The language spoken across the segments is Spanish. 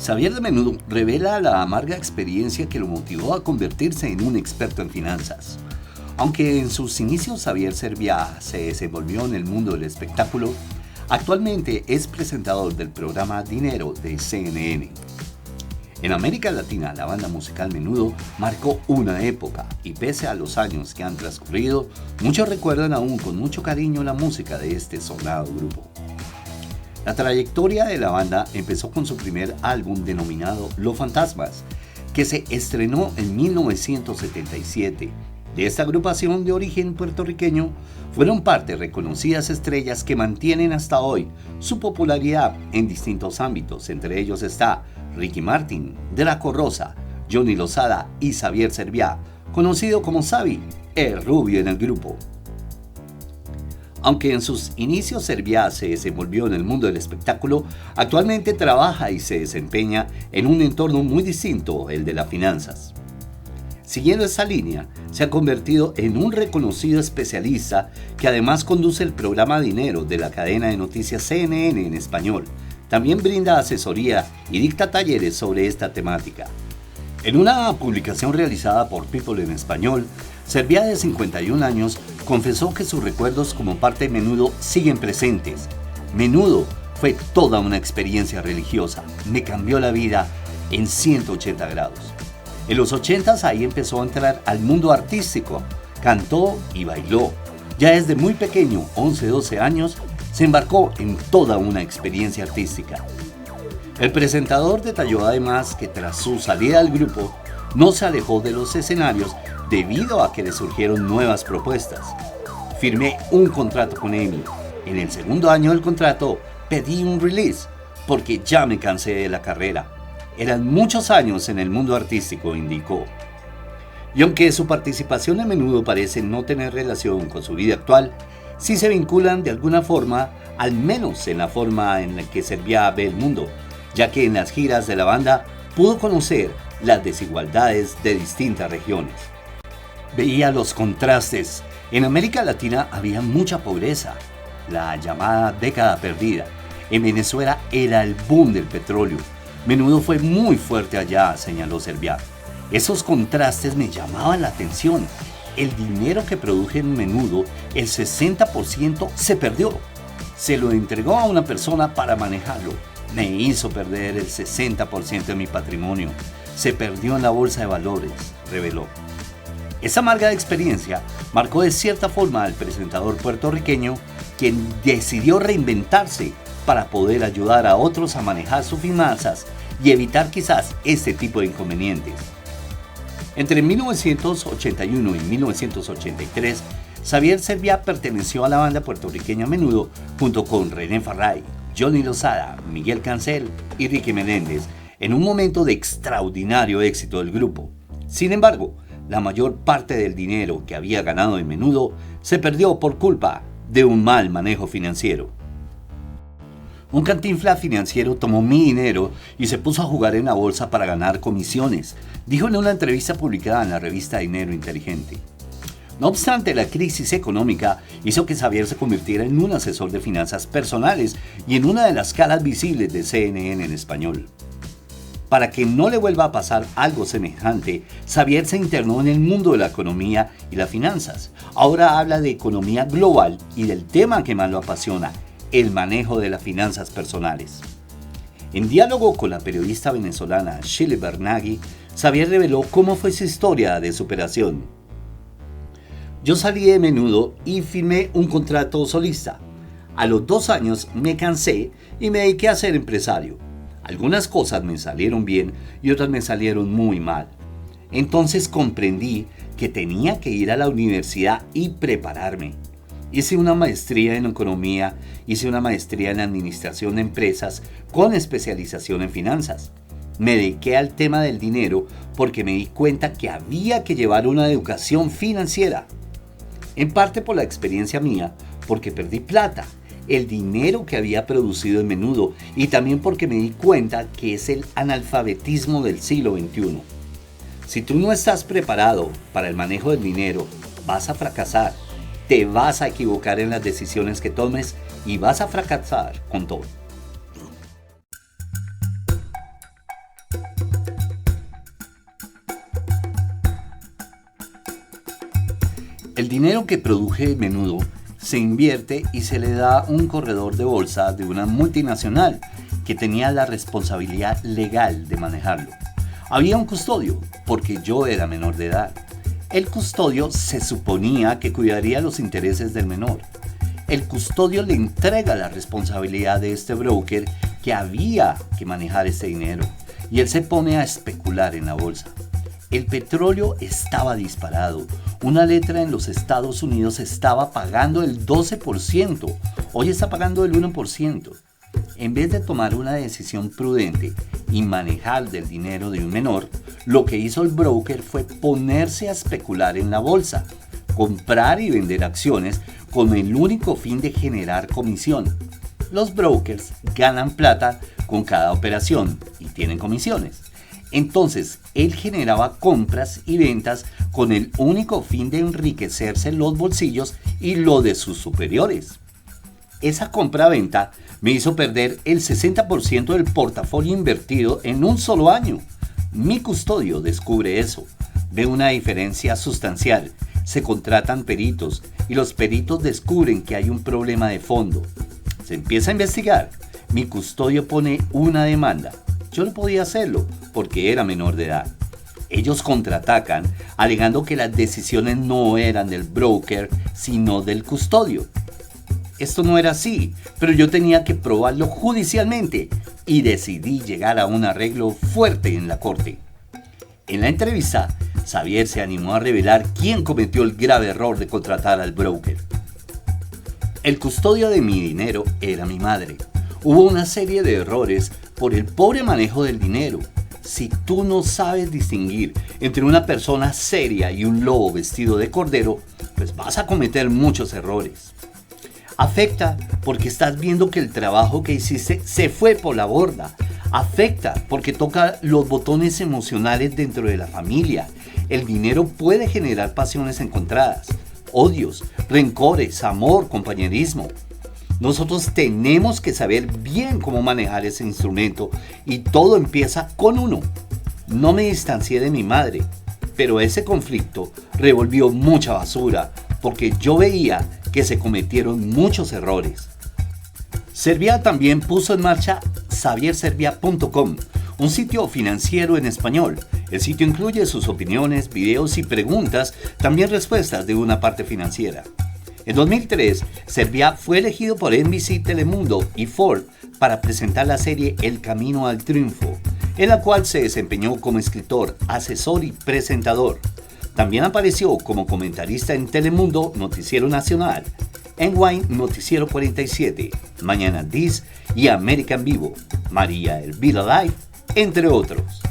Xavier de Menudo revela la amarga experiencia que lo motivó a convertirse en un experto en finanzas. Aunque en sus inicios Xavier Serviá se desenvolvió en el mundo del espectáculo, actualmente es presentador del programa Dinero de CNN. En América Latina, la banda musical Menudo marcó una época y pese a los años que han transcurrido, muchos recuerdan aún con mucho cariño la música de este sonado grupo. La trayectoria de la banda empezó con su primer álbum denominado Los Fantasmas, que se estrenó en 1977. De esta agrupación de origen puertorriqueño fueron parte reconocidas estrellas que mantienen hasta hoy su popularidad en distintos ámbitos. Entre ellos está Ricky Martin, Draco Rosa, Johnny Lozada y Xavier Serviá, conocido como Xavi, el rubio en el grupo. Aunque en sus inicios Serviá se desenvolvió en el mundo del espectáculo, actualmente trabaja y se desempeña en un entorno muy distinto, el de las finanzas. Siguiendo esa línea, se ha convertido en un reconocido especialista que además conduce el programa Dinero de la cadena de noticias CNN en español. También brinda asesoría y dicta talleres sobre esta temática. En una publicación realizada por People en Español, Serviá, de 51 años, confesó que sus recuerdos como parte de Menudo siguen presentes. Menudo fue toda una experiencia religiosa, me cambió la vida en 180 grados. En los 80s ahí empezó a entrar al mundo artístico, cantó y bailó. Ya desde muy pequeño, 11-12 años, se embarcó en toda una experiencia artística. El presentador detalló además que tras su salida del grupo, no se alejó de los escenarios debido a que le surgieron nuevas propuestas. Firmé un contrato con EMI. En el segundo año del contrato pedí un release porque ya me cansé de la carrera. Eran muchos años en el mundo artístico, indicó. Y aunque su participación a menudo parece no tener relación con su vida actual, sí se vinculan de alguna forma, al menos en la forma en la que Serviá ve el mundo, ya que en las giras de la banda pudo conocer las desigualdades de distintas regiones. Veía los contrastes. En América Latina había mucha pobreza, la llamada década perdida. En Venezuela era el boom del petróleo. Menudo fue muy fuerte allá, señaló Serviá. Esos contrastes me llamaban la atención. El dinero que produje en Menudo, el 60% se perdió. Se lo entregó a una persona para manejarlo. Me hizo perder el 60% de mi patrimonio. Se perdió en la bolsa de valores, reveló. Esa amarga experiencia marcó de cierta forma al presentador puertorriqueño, quien decidió reinventarse para poder ayudar a otros a manejar sus finanzas y evitar quizás este tipo de inconvenientes. Entre 1981 y 1983, Xavier Serviá perteneció a la banda puertorriqueña Menudo junto con René Farray, Johnny Lozada, Miguel Cancel y Ricky Meléndez en un momento de extraordinario éxito del grupo. Sin embargo, la mayor parte del dinero que había ganado en Menudo se perdió por culpa de un mal manejo financiero. Un cantinflas financiero tomó mi dinero y se puso a jugar en la bolsa para ganar comisiones, dijo en una entrevista publicada en la revista Dinero Inteligente. No obstante, la crisis económica hizo que Xavier se convirtiera en un asesor de finanzas personales y en una de las caras visibles de CNN en español. Para que no le vuelva a pasar algo semejante, Xavier se internó en el mundo de la economía y las finanzas. Ahora habla de economía global y del tema que más lo apasiona, el manejo de las finanzas personales. En diálogo con la periodista venezolana Shirley Bernaghi, Xavier reveló cómo fue su historia de superación. Yo salí de Menudo y firmé un contrato solista. A los 2 años me cansé y me dediqué a ser empresario. Algunas cosas me salieron bien y otras me salieron muy mal. Entonces comprendí que tenía que ir a la universidad y prepararme. Hice una maestría en economía, hice una maestría en administración de empresas con especialización en finanzas. Me dediqué al tema del dinero porque me di cuenta que había que llevar una educación financiera. En parte por la experiencia mía, porque perdí plata, el dinero que había producido en Menudo y también porque me di cuenta que es el analfabetismo del siglo XXI. Si tú no estás preparado para el manejo del dinero, vas a fracasar. Te vas a equivocar en las decisiones que tomes y vas a fracasar con todo. dinero que produje menudo se invierte y se le da un corredor de bolsa de una multinacional que tenía la responsabilidad legal de manejarlo. Había un custodio, porque yo era menor de edad. El custodio se suponía que cuidaría los intereses del menor. El custodio le entrega la responsabilidad de este broker que había que manejar ese dinero y él se pone a especular en la bolsa. El petróleo estaba disparado. Una letra en los Estados Unidos estaba pagando el 12%. Hoy está pagando el 1%. En vez de tomar una decisión prudente y manejar del dinero de un menor, lo que hizo el broker fue ponerse a especular en la bolsa, comprar y vender acciones con el único fin de generar comisión. Los brokers ganan plata con cada operación y tienen comisiones. Entonces, él generaba compras y ventas con el único fin de enriquecerse los bolsillos y lo de sus superiores. Esa compra-venta me hizo perder el 60% del portafolio invertido en un solo año. Mi custodio descubre eso, ve una diferencia sustancial, se contratan peritos y los peritos descubren que hay un problema de fondo. Se empieza a investigar, mi custodio pone una demanda. Yo no podía hacerlo porque era menor de edad. Ellos contraatacan alegando que las decisiones no eran del broker sino del custodio. Esto no era así, pero yo tenía que probarlo judicialmente y decidí llegar a un arreglo fuerte en la corte. En la entrevista, Xavier se animó a revelar quién cometió el grave error de contratar al broker. El custodio de mi dinero era mi madre. Hubo una serie de errores por el pobre manejo del dinero. Si tú no sabes distinguir entre una persona seria y un lobo vestido de cordero, pues vas a cometer muchos errores. Afecta porque estás viendo que el trabajo que hiciste se fue por la borda. Afecta porque toca los botones emocionales dentro de la familia. El dinero puede generar pasiones encontradas, odios, rencores, amor, compañerismo. Nosotros tenemos que saber bien cómo manejar ese instrumento y todo empieza con uno. No me distancié de mi madre, pero ese conflicto revolvió mucha basura porque yo veía que se cometieron muchos errores. Servia también puso en marcha xavierservia.com, un sitio financiero en español. El sitio incluye sus opiniones, videos y preguntas, también respuestas de una parte financiera. En 2003, Servia fue elegido por NBC, Telemundo y Ford para presentar la serie El Camino al Triunfo, en la cual se desempeñó como escritor, asesor y presentador. También apareció como comentarista en Telemundo, Noticiero Nacional, NY Noticiero 47, Mañana This y American Vivo, María Elvira Live, entre otros.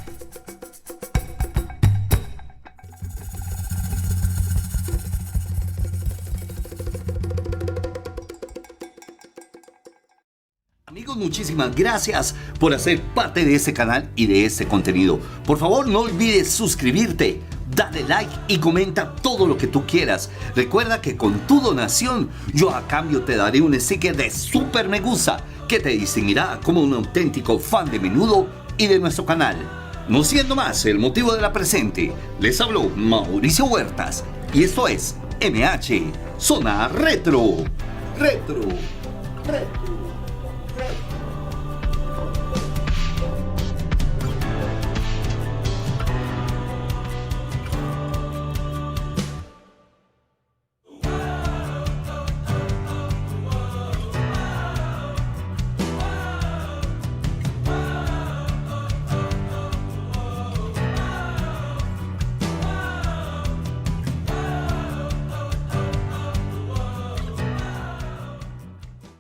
Amigos, muchísimas gracias por hacer parte de este canal y de este contenido. Por favor, no olvides suscribirte, dale like y comenta todo lo que tú quieras. Recuerda que con tu donación, yo a cambio te daré un sticker de super me gusta que te distinguirá como un auténtico fan de Menudo y de nuestro canal. No siendo más el motivo de la presente, les habló Mauricio Huertas y esto es MH Zona Retro. Retro.